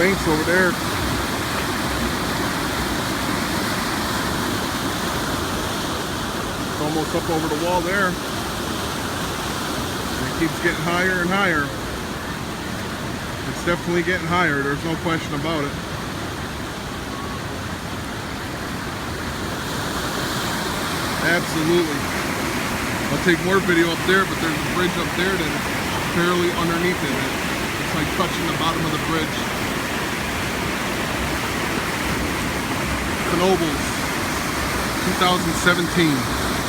banks over there. It's almost up over the wall there. And it keeps getting higher and higher. It's definitely getting higher, there's no question about it. Absolutely. I'll take more video up there, but there's a bridge up there that is barely underneath it. It's like touching the bottom of the bridge. Knoebels, 2017.